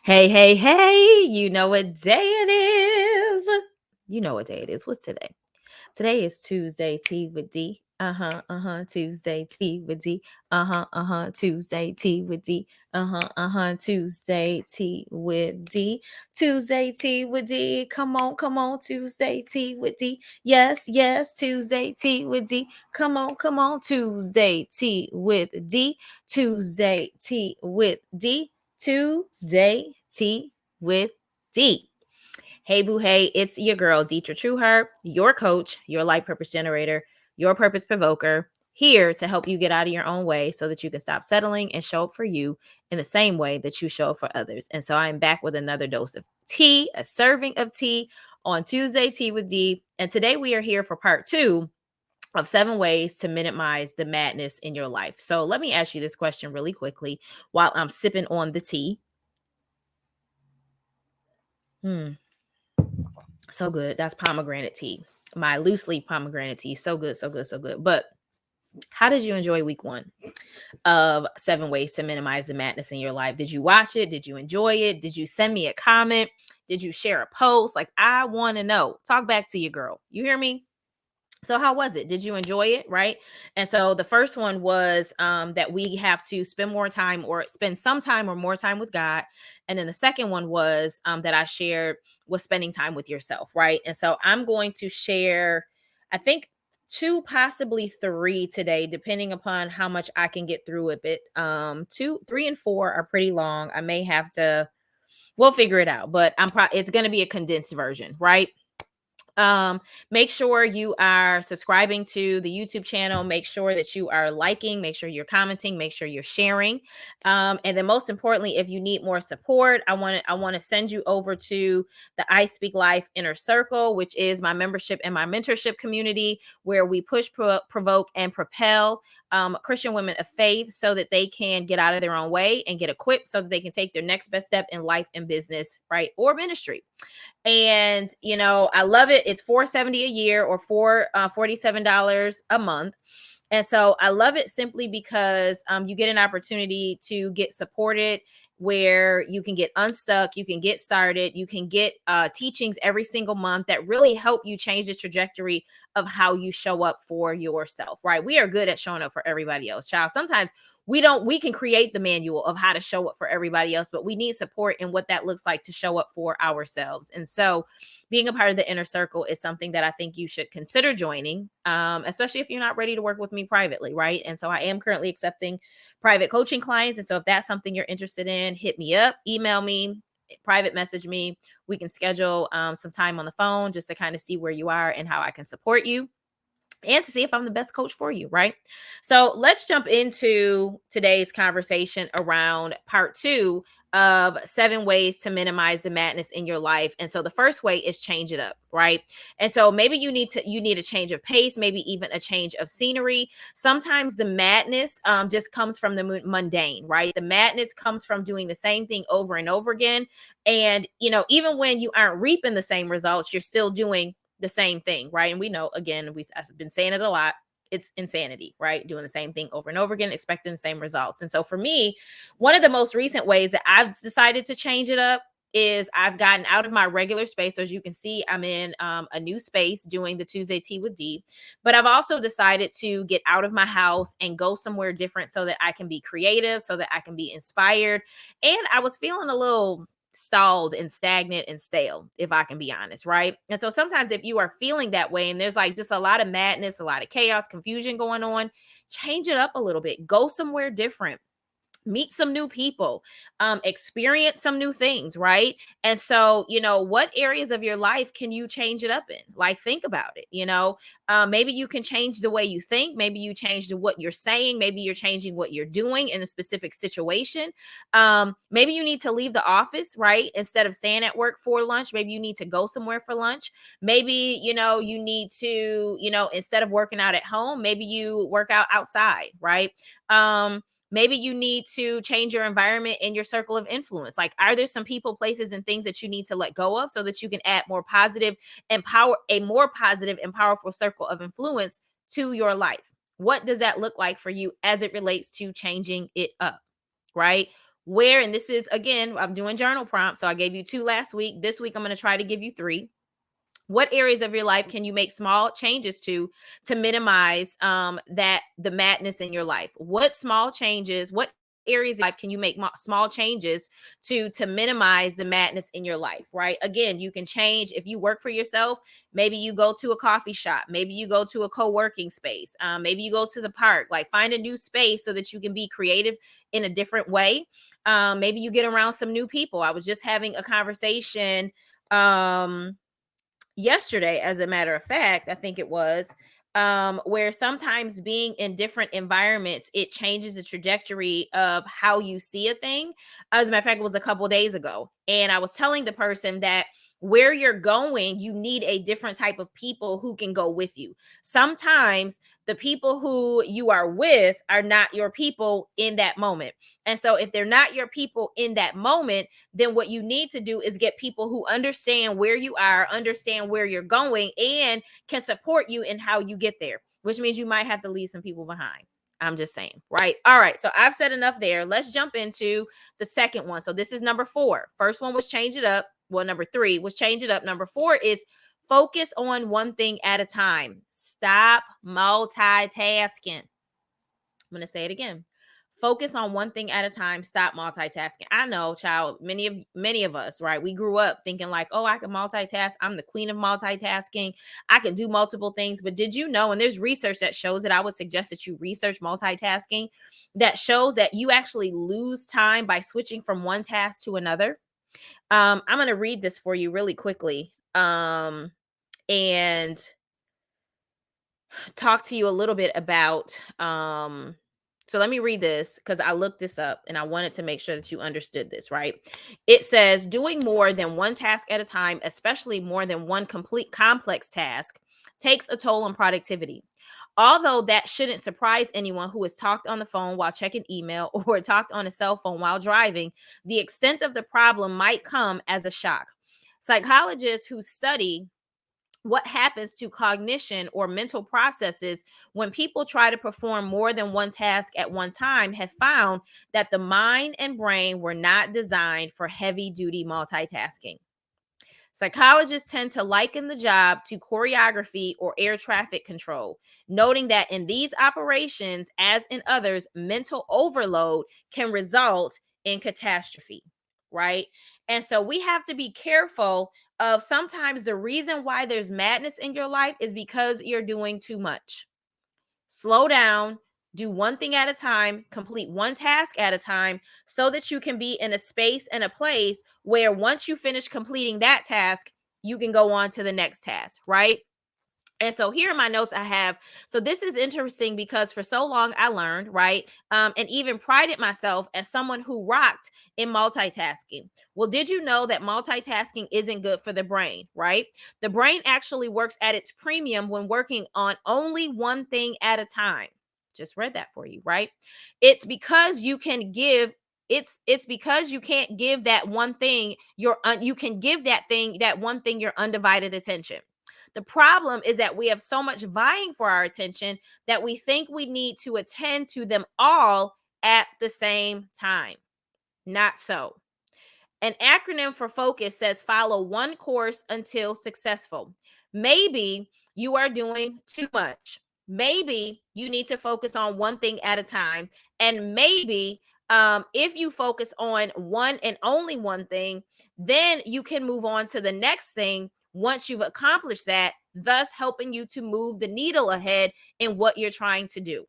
Hey, hey, hey, you know what day it is. You know what day it is. What's today? Today is Tuesday Tea with D. Tuesday Tea with D. Tuesday Tea with D. Tuesday Tea with D. Tuesday Tea with D. Come on, Tuesday Tea with D. Yes, yes, Tuesday Tea with D. Come on, Tuesday Tea with D. Tuesday Tea with D. Tuesday Tea with D. Hey, boo, hey, it's your girl, Detra Trueheart, your coach, your life purpose generator, your purpose provoker, here to help you get out of your own way so that you can stop settling and show up for you in the same way that you show up for others. And so I'm back with another dose of tea, a serving of tea on Tuesday Tea with D. And today we are here for part 2 of 7 ways to minimize the madness in your life. So let me ask you this question really quickly while I'm sipping on the tea. So good. That's pomegranate tea. My loose leaf pomegranate tea. So good, so good, so good. But how did you enjoy week 1 of 7 ways to minimize the madness in your life? Did you watch it? Did you enjoy it? Did you send me a comment? Did you share a post? Like, I want to know. Talk back to your girl. You hear me? So how was it? Did you enjoy it? Right. And so the first one was that we have to spend more time or spend some time or more time with God. And then the second one was that I shared was spending time with yourself. Right. And so I'm going to share, I think, 2, possibly 3 today, depending upon how much I can get through a bit. 2, 3, and 4 are pretty long. I may have to, we'll figure it out, but it's going to be a condensed version. Right. Make sure you are subscribing to the YouTube channel. Make sure that you are liking, make sure you're commenting, make sure you're sharing. And then most importantly, if you need more support, I want to send you over to the iSpeaklife Inner Circle, which is my membership and my mentorship community where we push, provoke, and propel Christian women of faith so that they can get out of their own way and get equipped so that they can take their next best step in life and business, right? Or ministry. And I love it. It's $470 a year or $47 a month. And so I love it simply because you get an opportunity to get supported where you can get unstuck, you can get started, you can get teachings every single month that really help you change the trajectory of how you show up for yourself, right? We are good at showing up for everybody else, child. Sometimes we can create the manual of how to show up for everybody else, but we need support in what that looks like to show up for ourselves. And so being a part of the inner circle is something that I think you should consider joining, especially if you're not ready to work with me privately, right? And so I am currently accepting private coaching clients. And so if that's something you're interested in, hit me up, email me, private message me. We can schedule some time on the phone just to kind of see where you are and how I can support you and to see if I'm the best coach for you, right? So let's jump into today's conversation around part 2 of 7 ways to minimize the madness in your life. And so the first way is change it up, right? And so maybe you need a change of pace, maybe even a change of scenery. Sometimes the madness just comes from the mundane, right? The madness comes from doing the same thing over and over again. And, even when you aren't reaping the same results, you're still doing the same thing, right? And we know, again, I've been saying it a lot, it's insanity, right? Doing the same thing over and over again, expecting the same results. And so for me, one of the most recent ways that I've decided to change it up is I've gotten out of my regular space. So as you can see, I'm in a new space doing the Tuesday Tea with D, but I've also decided to get out of my house and go somewhere different so that I can be creative, so that I can be inspired. And I was feeling a little stalled and stagnant and stale, if I can be honest, right? And so sometimes if you are feeling that way and there's like just a lot of madness, a lot of chaos, confusion going on, change it up a little bit. Go somewhere different. Meet some new people, experience some new things, right? And so, what areas of your life can you change it up in? Like, think about it. Maybe you can change the way you think. Maybe you change what you're saying. Maybe you're changing what you're doing in a specific situation. Maybe you need to leave the office, right? Instead of staying at work for lunch, maybe you need to go somewhere for lunch. Maybe, you need to, instead of working out at home, maybe you work out outside, right? Maybe you need to change your environment in your circle of influence. Like, are there some people, places, and things that you need to let go of so that you can add more positive and a more positive and powerful circle of influence to your life? What does that look like for you as it relates to changing it up, right? Where, and this is again, I'm doing journal prompts. So I gave you 2 last week. This week, I'm going to try to give you 3. What areas of your life can you make small changes to minimize that the madness in your life? What small changes, what areas of life can you make small changes to minimize the madness in your life, right? Again, you can change. If you work for yourself, maybe you go to a coffee shop, maybe you go to a co-working space, maybe you go to the park. Like, find a new space so that you can be creative in a different way. Maybe you get around some new people. I was just having a conversation yesterday, as a matter of fact, I think it was, where sometimes being in different environments, it changes the trajectory of how you see a thing. As a matter of fact, it was a couple of days ago, and I was telling the person that where you're going, you need a different type of people who can go with you. Sometimes the people who you are with are not your people in that moment. And so if they're not your people in that moment, then what you need to do is get people who understand where you are, understand where you're going, and can support you in how you get there, which means you might have to leave some people behind. I'm just saying, right? All right. So I've said enough there. Let's jump into the second one. So this is number 4. First one was change it up. Well, number 3 was change it up. Number 4 is focus on one thing at a time. Stop multitasking. I'm going to say it again. Focus on one thing at a time. Stop multitasking. I know, child, many of us, right? We grew up thinking like, oh, I can multitask. I'm the queen of multitasking. I can do multiple things. But did you know, and there's research that shows that, I would suggest that you research multitasking, that shows that you actually lose time by switching from one task to another. I'm going to read this for you really quickly. And talk to you a little bit about so let me read this, because I looked this up and I wanted to make sure that you understood this, right? It says doing more than one task at a time, especially more than one complete complex task, takes a toll on productivity. Although that shouldn't surprise anyone who has talked on the phone while checking email or talked on a cell phone while driving, the extent of the problem might come as a shock. Psychologists who study what happens to cognition or mental processes when people try to perform more than one task at one time have found that the mind and brain were not designed for heavy duty multitasking. Psychologists tend to liken the job to choreography or air traffic control, noting that in these operations, as in others, mental overload can result in catastrophe, right? And so we have to be careful of, sometimes the reason why there's madness in your life is because you're doing too much. Slow down, do one thing at a time, complete one task at a time, so that you can be in a space and a place where once you finish completing that task, you can go on to the next task, right? And so here in my notes I have, so this is interesting because for so long I learned, right? And even prided myself as someone who rocked in multitasking. Well, did you know that multitasking isn't good for the brain, right? The brain actually works at its premium when working on only one thing at a time. Just read that for you, right? It's because you can give it's because you can't give that one thing you can give that one thing your undivided attention. The problem is that we have so much vying for our attention that we think we need to attend to them all at the same time. Not so. An acronym for focus says follow one course until successful. Maybe you are doing too much. Maybe you need to focus on one thing at a time. And maybe if you focus on one and only one thing, then you can move on to the next thing once you've accomplished that, thus helping you to move the needle ahead in what you're trying to do.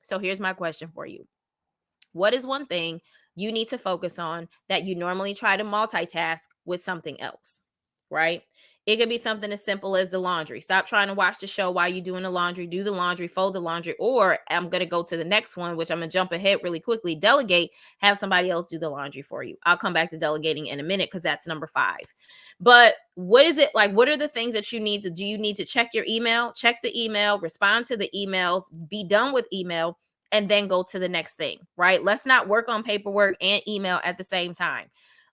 So here's my question for you. What is one thing you need to focus on that you normally try to multitask with something else, right? It could be something as simple as the laundry. Stop trying to watch the show while you're doing the laundry, do the laundry, fold the laundry, or I'm going to go to the next one, which I'm going to jump ahead really quickly. Delegate, have somebody else do the laundry for you. I'll come back to delegating in a minute because that's number 5. But what is it like? What are the things that you need to do? You need to check your email, check the email, respond to the emails, be done with email, and then go to the next thing, right? Let's not work on paperwork and email at the same time.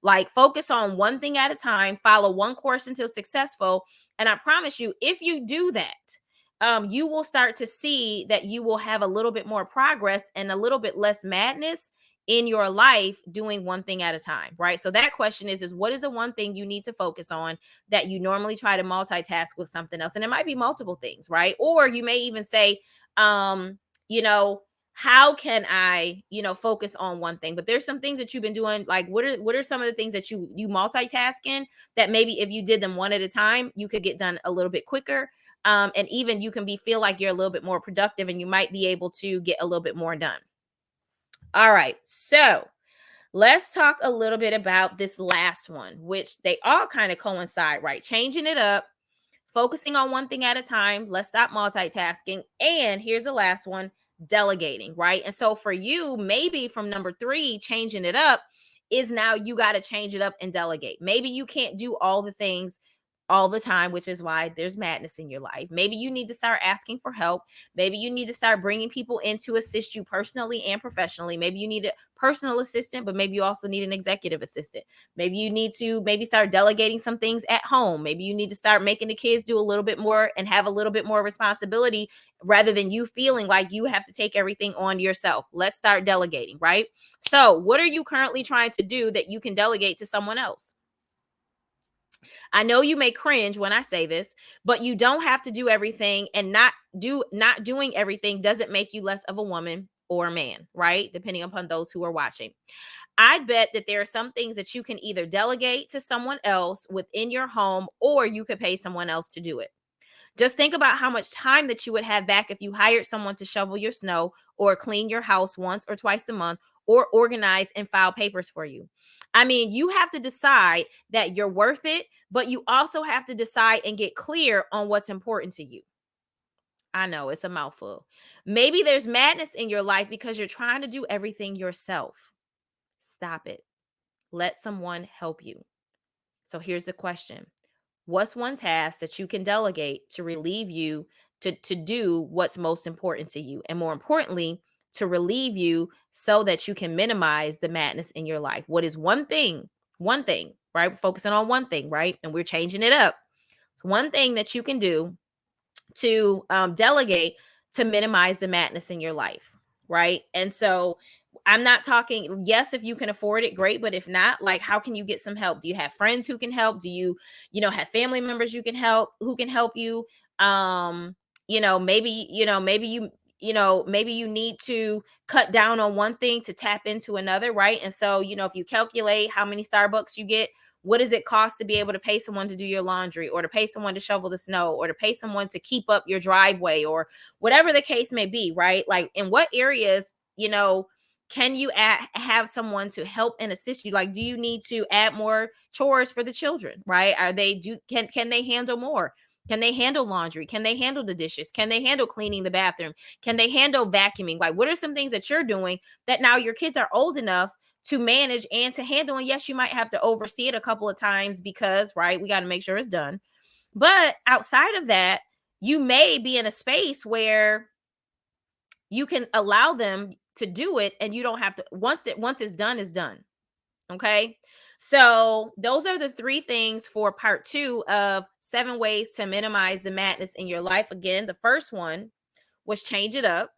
Like, focus on one thing at a time, follow one course until successful. And I promise you, if you do that, you will start to see that you will have a little bit more progress and a little bit less madness in your life doing one thing at a time, right? So that question is what is the one thing you need to focus on that you normally try to multitask with something else? And it might be multiple things, right? Or you may even say, you know, how can I, focus on one thing? But there's some things that you've been doing. Like, what are some of the things that you multitask in that maybe if you did them one at a time, you could get done a little bit quicker. And even you can feel like you're a little bit more productive and you might be able to get a little bit more done. All right. So let's talk a little bit about this last one, which they all kind of coincide, right? Changing it up, focusing on one thing at a time. Let's stop multitasking. And here's the last one, delegating, right? And so for you, maybe from number 3, changing it up is now you got to change it up and delegate. Maybe you can't do all the things all the time, which is why there's madness in your life. Maybe you need to start asking for help. Maybe you need to start bringing people in to assist you personally and professionally. Maybe you need a personal assistant, but maybe you also need an executive assistant. Maybe you need to start delegating some things at home. Maybe you need to start making the kids do a little bit more and have a little bit more responsibility rather than you feeling like you have to take everything on yourself. Let's start delegating, right? So what are you currently trying to do that you can delegate to someone else? I know you may cringe when I say this, but you don't have to do everything, and not doing everything doesn't make you less of a woman or a man, right? Depending upon those who are watching. I bet that there are some things that you can either delegate to someone else within your home, or you could pay someone else to do it. Just think about how much time that you would have back if you hired someone to shovel your snow or clean your house once or twice a month or organize and file papers for you. I mean, you have to decide that you're worth it, but you also have to decide and get clear on what's important to you. I know it's a mouthful. Maybe there's madness in your life because you're trying to do everything yourself. Stop it. Let someone help you. So here's the question. What's one task that you can delegate to relieve you to do what's most important to you? And more importantly, to relieve you so that you can minimize the madness in your life. What is one thing, right? We're focusing on one thing, right? And we're changing it up. It's one thing that you can do to delegate to minimize the madness in your life, right? And so I'm not talking, yes, if you can afford it, great. But if not, like, how can you get some help? Do you have friends who can help? Do you, have family members who can help you? Maybe you need to cut down on one thing to tap into another, right? And so, if you calculate how many Starbucks you get, what does it cost to be able to pay someone to do your laundry, or to pay someone to shovel the snow, or to pay someone to keep up your driveway, or whatever the case may be, right? Like, in what areas, can you have someone to help and assist you? Like, do you need to add more chores for the children, right? Can they handle more? Can they handle laundry? Can they handle the dishes? Can they handle cleaning the bathroom? Can they handle vacuuming? Like, what are some things that you're doing that now your kids are old enough to manage and to handle? And yes, you might have to oversee it a couple of times because, right, we got to make sure it's done. But outside of that, you may be in a space where you can allow them to do it, and you don't have to, once it's done, it's done. Okay. So those are the 3 things for part 2 of 7 ways to minimize the madness in your life. Again, the first one was change it up.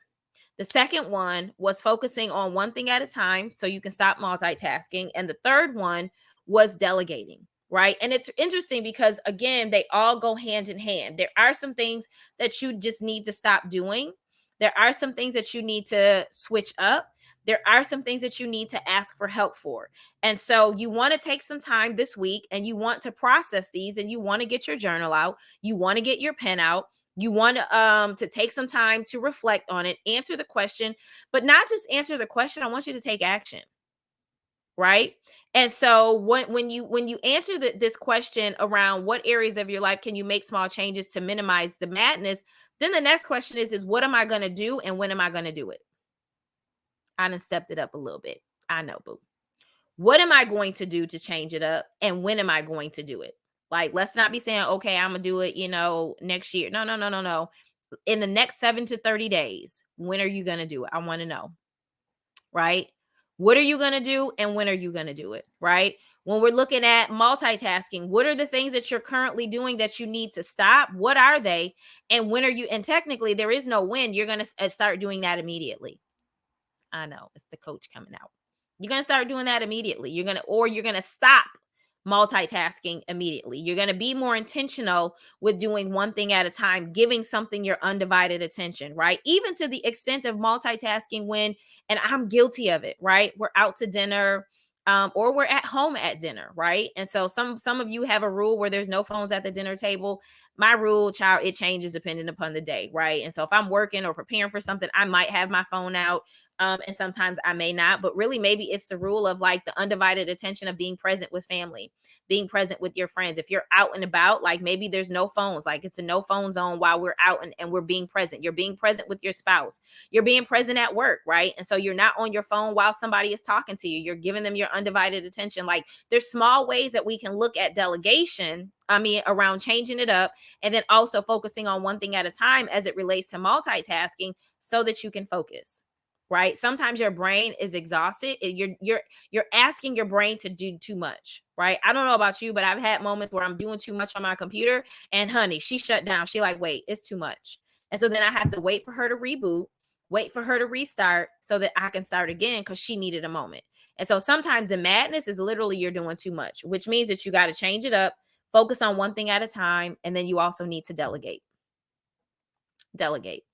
The second one was focusing on one thing at a time so you can stop multitasking. And the third one was delegating, right? And it's interesting because, again, they all go hand in hand. There are some things that you just need to stop doing. There are some things that you need to switch up. There are some things that you need to ask for help for. And so you want to take some time this week and you want to process these, and you want to get your journal out. You want to get your pen out. You want to take some time to reflect on it, answer the question, but not just answer the question. I want you to take action, right? And so when you answer this question around what areas of your life can you make small changes to minimize the madness, then the next question is what am I going to do and when am I going to do it? I done stepped it up a little bit. I know, boo. What am I going to do to change it up, and when am I going to do it? Like, let's not be saying, okay, I'm going to do it, next year. No, no, no, no, no. In the next 7 to 30 days, when are you going to do it? I want to know, right? What are you going to do, and when are you going to do it, right? When we're looking at multitasking, what are the things that you're currently doing that you need to stop? What are they? And when are you? And technically, there is no when. You're going to start doing that immediately. I know, it's the coach coming out. You're going to start doing that immediately. You're going to stop multitasking immediately. You're going to be more intentional with doing one thing at a time, giving something your undivided attention, right? Even to the extent of multitasking when, and I'm guilty of it, right? We're out to dinner, or we're at home at dinner, right? And so some of you have a rule where there's no phones at the dinner table. My rule, child, it changes depending upon the day, right? And so if I'm working or preparing for something, I might have my phone out. And sometimes I may not, but really maybe it's the rule of like the undivided attention of being present with family, being present with your friends. If you're out and about, like maybe there's no phones, like it's a no phone zone while we're out and we're being present. You're being present with your spouse. You're being present at work, right? And so you're not on your phone while somebody is talking to you. You're giving them your undivided attention. Like there's small ways that we can look at delegation. I mean, around changing it up and then also focusing on one thing at a time as it relates to multitasking so that you can focus. Right? Sometimes your brain is exhausted. You're asking your brain to do too much, right? I don't know about you, but I've had moments where I'm doing too much on my computer and honey, she shut down. She like, wait, it's too much. And so then I have to wait for her to reboot, wait for her to restart so that I can start again because she needed a moment. And so sometimes the madness is literally you're doing too much, which means that you got to change it up, focus on one thing at a time, and then you also need to delegate. Delegate.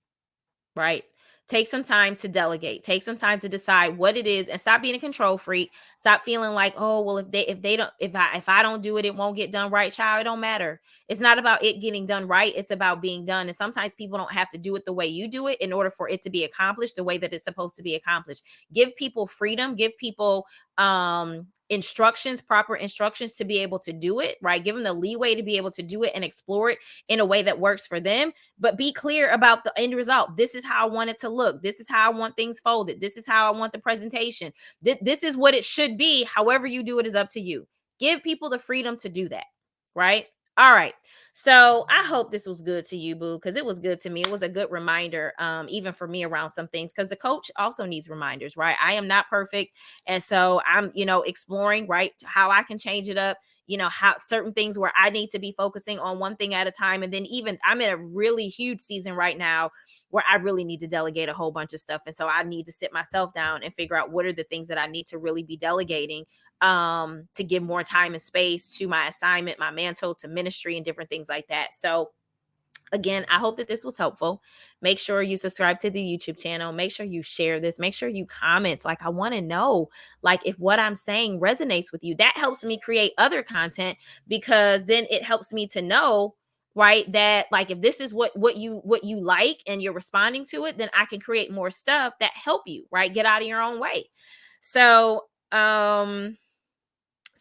Right? Take some time to delegate. Take some time to decide what it is and stop being a control freak. Stop feeling like, oh, well, if I don't do it, it won't get done right. Child, it don't matter. It's not about it getting done right. It's about being done. And sometimes people don't have to do it the way you do it in order for it to be accomplished the way that it's supposed to be accomplished. Give people freedom, give people instructions, proper instructions to be able to do it, right? Give them the leeway to be able to do it and explore it in a way that works for them, but be clear about the end result. This is how I want it to look. This is how I want things folded. This is how I want the presentation. This is what it should be. However you do it is up to you. Give people the freedom to do that, right? All right. So I hope this was good to you, boo, because it was good to me. It was a good reminder, even for me around some things, because the coach also needs reminders, right? I am not perfect. And so I'm, exploring, right, how I can change it up, how certain things where I need to be focusing on one thing at a time. And then even I'm in a really huge season right now where I really need to delegate a whole bunch of stuff. And so I need to sit myself down and figure out what are the things that I need to really be delegating to give more time and space to my assignment, my mantle, to ministry and different things like that. So again, I hope that this was helpful. Make sure you subscribe to the YouTube channel. Make sure you share this. Make sure you comment. Like, I want to know, like, if what I'm saying resonates with you. That helps me create other content because then it helps me to know, right, that like if this is what you like and you're responding to it, then I can create more stuff that help you, right? Get out of your own way. So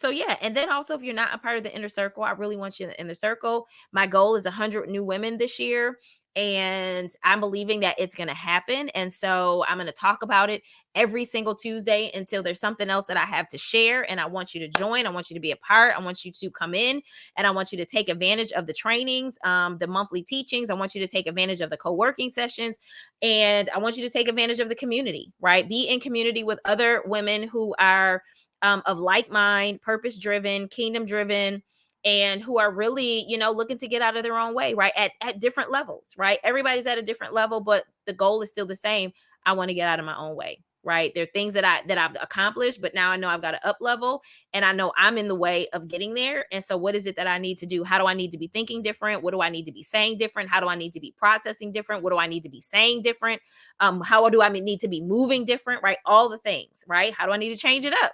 yeah, and then also if you're not a part of the inner circle, I really want you in the inner circle. My goal is 100 new women this year, and I'm believing that it's going to happen. And so I'm going to talk about it every single Tuesday until there's something else that I have to share. And I want you to join. I want you to be a part. I want you to come in, and I want you to take advantage of the trainings, the monthly teachings. I want you to take advantage of the co-working sessions, and I want you to take advantage of the community, right? Be in community with other women who are of like mind, purpose driven, kingdom driven, and who are really, looking to get out of their own way, right? At different levels, right? Everybody's at a different level, but the goal is still the same. I want to get out of my own way, right? There are things that I've accomplished, but now I know I've got to up level, and I know I'm in the way of getting there. And so what is it that I need to do? How do I need to be thinking different? What do I need to be saying different? How do I need to be processing different? What do I need to be saying different? How do I need to be moving different, right? All the things, right? How do I need to change it up?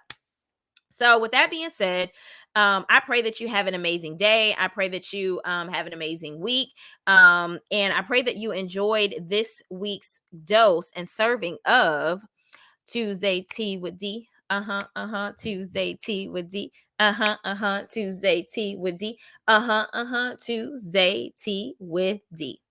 So with that being said, I pray that you have an amazing day. I pray that you have an amazing week. And I pray that you enjoyed this week's dose and serving of Tuesday Tea with D. Tuesday Tea with D. Tuesday Tea with D. Tuesday Tea with D.